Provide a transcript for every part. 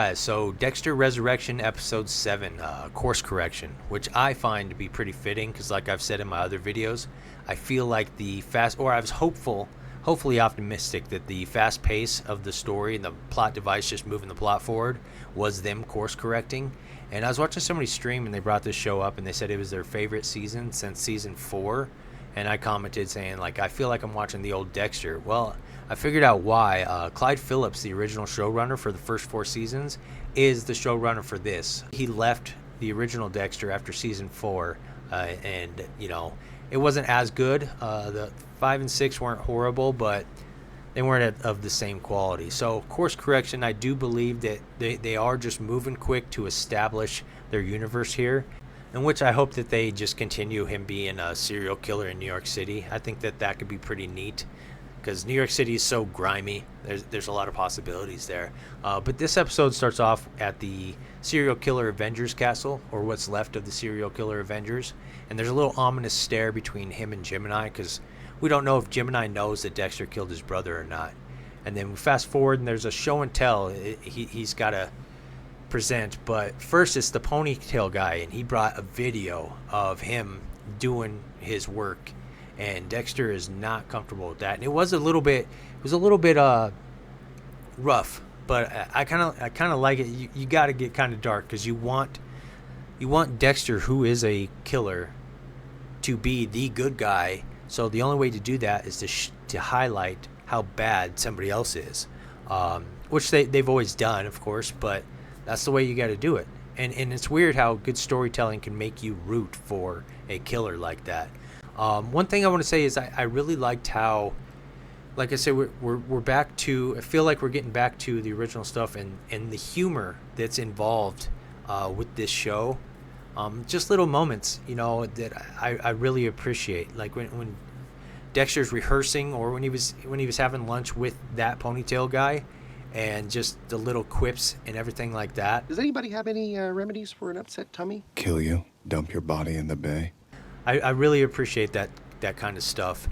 guys, so Dexter Resurrection episode 7, course correction, which I find to be pretty fitting because like I've said in my other videos, I feel like I was hopefully optimistic that the fast pace of the story and the plot device just moving the plot forward was them course correcting. And I was watching somebody stream and they brought this show up and they said it was their favorite season since season 4. And I commented saying, like, I feel like I'm watching the old Dexter. Well, I figured out why. Clyde Phillips, the original showrunner for the first 4 seasons, is the showrunner for this. He left the original Dexter after season 4, and, you know, it wasn't as good. The 5 and 6 weren't horrible, but they weren't of the same quality. So, course correction, I do believe that they are just moving quick to establish their universe here, in which I hope that they just continue him being a serial killer in New York City. I think that could be pretty neat because New York City is so grimy. There's a lot of possibilities there. But this episode starts off at the serial killer Avengers castle, or what's left of the serial killer Avengers. And there's a little ominous stare between him and Gemini because we don't know if Gemini knows that Dexter killed his brother or not. And then we fast forward and there's a show and tell. He's got to present, but first it's the ponytail guy, and he brought a video of him doing his work, and Dexter is not comfortable with that. And it was a little bit rough, but I kind of like it. You got to get kind of dark because you want Dexter, who is a killer, to be the good guy. So the only way to do that is to highlight how bad somebody else is, which they've always done, of course, but that's the way you got to do it. And it's weird how good storytelling can make you root for a killer like that. One thing I want to say is I really liked how, like I said, we're back to, I feel like we're getting back to the original stuff and the humor that's involved with this show. Just little moments, you know, that I really appreciate. Like when Dexter's rehearsing, or when he was having lunch with that ponytail guy, and just the little quips and everything like that. Does anybody have any remedies for an upset tummy? Kill you, dump your body in the bay. I really appreciate that kind of stuff.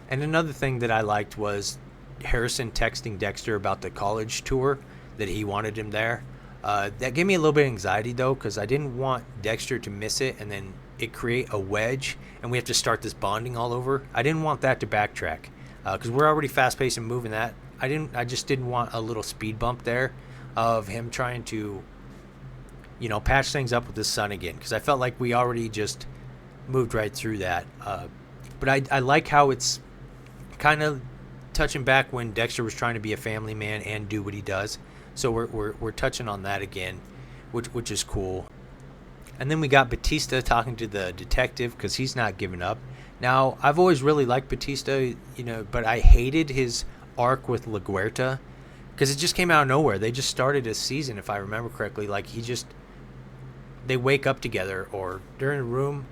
And another thing that I liked was Harrison texting Dexter about the college tour, that he wanted him there. That gave me a little bit of anxiety, though, because I didn't want Dexter to miss it and then it create a wedge and we have to start this bonding all over. I didn't want that to backtrack because we're already fast-paced and moving that. I just didn't want a little speed bump there of him trying to, you know, patch things up with his son again, because I felt like we already just moved right through that. But I like how it's kind of touching back when Dexter was trying to be a family man and do what he does. So we're touching on that again, which is cool. And then we got Batista talking to the detective because he's not giving up. Now, I've always really liked Batista, you know, but I hated his arc with LaGuerta because it just came out of nowhere. They just started a season, if I remember correctly, like they wake up together or they're in a room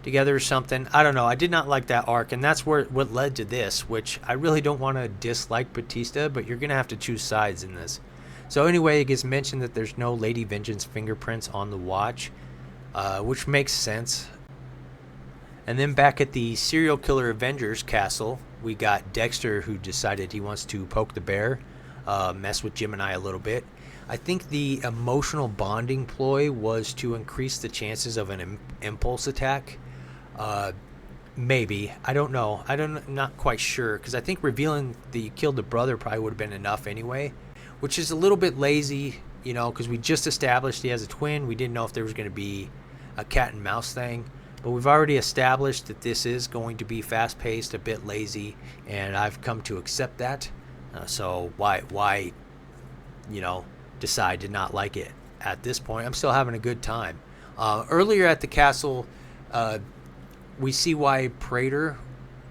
together or something. I don't know. I did not like that arc, and that's what led to this, which I really don't want to dislike Batista, but you're gonna have to choose sides in this. So anyway, it gets mentioned that there's no Lady Vengeance fingerprints on the watch, which makes sense. And then back at the serial killer Avengers castle, we got Dexter, who decided he wants to poke the bear, mess with Gemini a little bit. I think the emotional bonding ploy was to increase the chances of an impulse attack. Maybe. I don't know. I'm not quite sure, because I think revealing that you killed the brother probably would have been enough anyway, which is a little bit lazy, you know, because we just established he has a twin. We didn't know if there was going to be a cat and mouse thing. But we've already established that this is going to be fast-paced, a bit lazy, and I've come to accept that. So why, you know, decide to not like it at this point? I'm still having a good time. Earlier at the castle, we see why Prater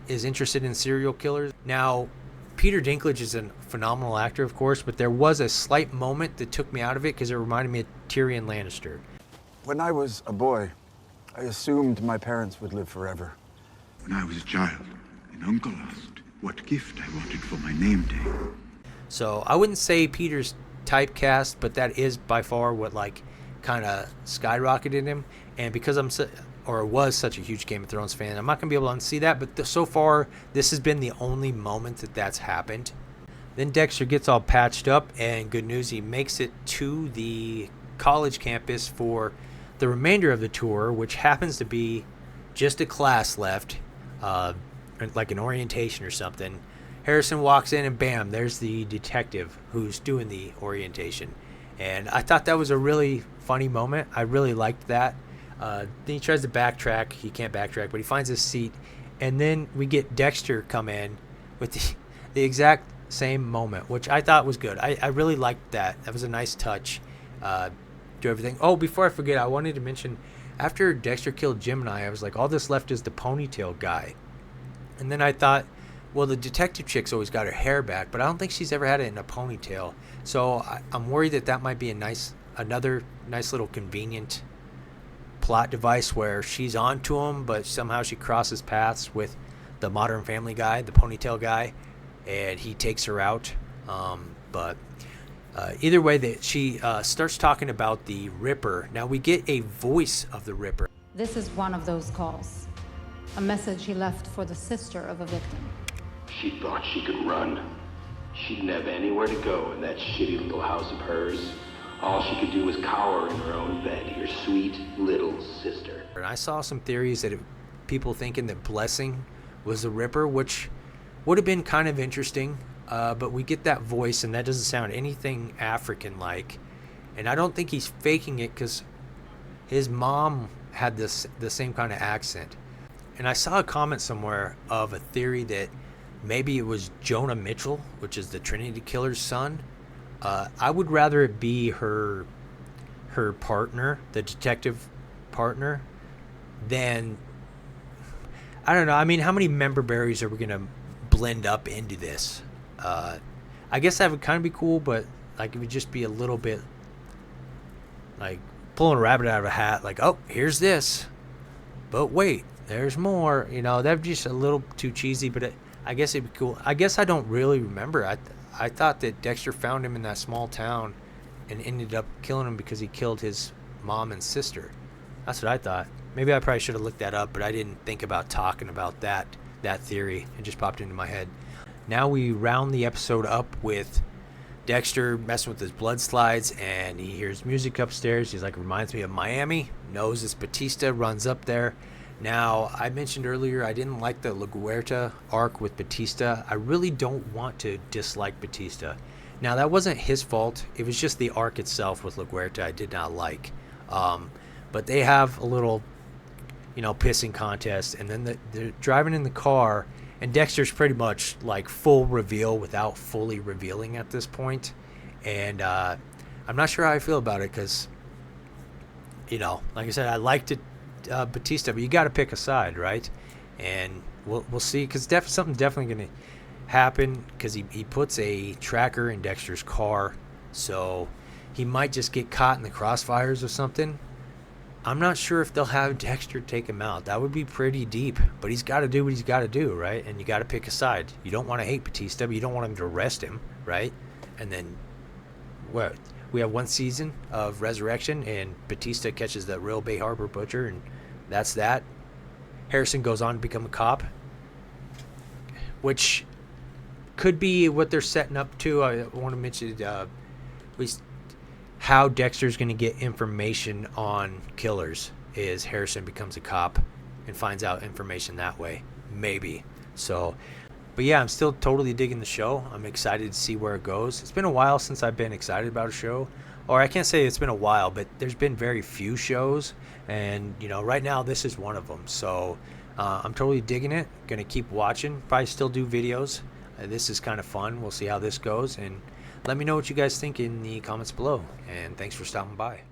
is interested in serial killers. Now, Peter Dinklage is a phenomenal actor, of course, but there was a slight moment that took me out of it because it reminded me of Tyrion Lannister. When I was a boy, I assumed my parents would live forever. When I was a child, an uncle asked what gift I wanted for my name day. So I wouldn't say Peter's typecast, but that is by far what like kind of skyrocketed him. And because was such a huge Game of Thrones fan, I'm not gonna be able to unsee that. But so far, this has been the only moment that's happened. Then Dexter gets all patched up, and good news, he makes it to the college campus for the remainder of the tour, which happens to be just a class left, like an orientation or something. Harrison walks in, and bam, there's the detective who's doing the orientation. And I thought that was a really funny moment. I really liked that. Then he tries to backtrack. He can't backtrack, but he finds his seat. And then we get Dexter come in with the exact same moment, which I thought was good. I really liked that. That was a nice touch to everything. Oh, before I forget, I wanted to mention, after Dexter killed Gemini, I was like, all this left is the ponytail guy. And then I thought, well, the detective chick's always got her hair back, but I don't think she's ever had it in a ponytail. So I'm worried that might be another nice little convenient plot device where she's onto him, but somehow she crosses paths with the Modern Family guy, the ponytail guy, and he takes her out. But either way, she starts talking about the Ripper. Now we get a voice of the Ripper. This is one of those calls. A message he left for the sister of a victim. She thought she could run. She didn't have anywhere to go in that shitty little house of hers. All she could do was cower in her own bed, your sweet little sister. And I saw some theories that people thinking that Blessing was the Ripper, which would have been kind of interesting. But we get that voice, and that doesn't sound anything African-like. And I don't think he's faking it, because his mom had the same kind of accent. And I saw a comment somewhere of a theory that maybe it was Jonah Mitchell, which is the Trinity Killer's son. I would rather it be her partner, the detective partner, than, I don't know. I mean, how many member berries are we going to blend up into this? I guess that would kind of be cool, but like it would just be a little bit like pulling a rabbit out of a hat. Like, oh, here's this, but wait, there's more. You know, that'd be just a little too cheesy, but I guess it'd be cool. I guess I don't really remember. I thought that Dexter found him in that small town and ended up killing him because he killed his mom and sister. That's what I thought. Maybe I probably should have looked that up, but I didn't think about talking about that theory. It just popped into my head. Now we round the episode up with Dexter messing with his blood slides, and he hears music upstairs. He's like, reminds me of Miami. Knows it's Batista, runs up there. Now, I mentioned earlier I didn't like the LaGuerta arc with Batista. I really don't want to dislike Batista. Now, that wasn't his fault. It was just the arc itself with LaGuerta I did not like. But they have a little, pissing contest, and then they're driving in the car, and Dexter's pretty much like full reveal without fully revealing at this point. And I'm not sure how I feel about it, because, like I said, I liked it. Batista, but you got to pick a side, right? And we'll see, because something's definitely going to happen, because he puts a tracker in Dexter's car, so he might just get caught in the crossfires or something. I'm not sure if they'll have Dexter take him out. That would be pretty deep, but he's got to do what he's got to do, right? And you got to pick a side. You don't want to hate Batista, but you don't want him to arrest him, right? And then what? We have one season of Resurrection, and Batista catches the real Bay Harbor Butcher, and that's that. Harrison goes on to become a cop, which could be what they're setting up to. I want to mention at least how Dexter's going to get information on killers is Harrison becomes a cop and finds out information that way. Maybe. So, but yeah, I'm still totally digging the show. I'm excited to see where it goes. It's been a while since I've been excited about a show. Or I can't say it's been a while, but there's been very few shows. And, right now this is one of them. So I'm totally digging it. Going to keep watching. Probably still do videos. This is kind of fun. We'll see how this goes. And let me know what you guys think in the comments below. And thanks for stopping by.